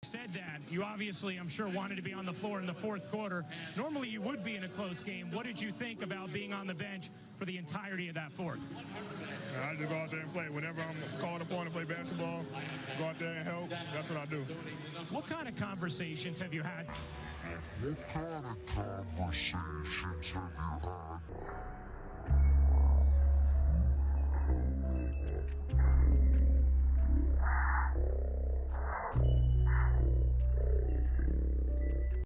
Said that you obviously, I'm sure, wanted to be on the floor in the fourth quarter. Normally you would be in a close game. What did you think about being on the bench for the entirety of that fourth? I just go out there and play. Whenever I'm called upon to play basketball, go out there and help. That's what I do. What kind of conversations have you had? What kind of conversations have you had?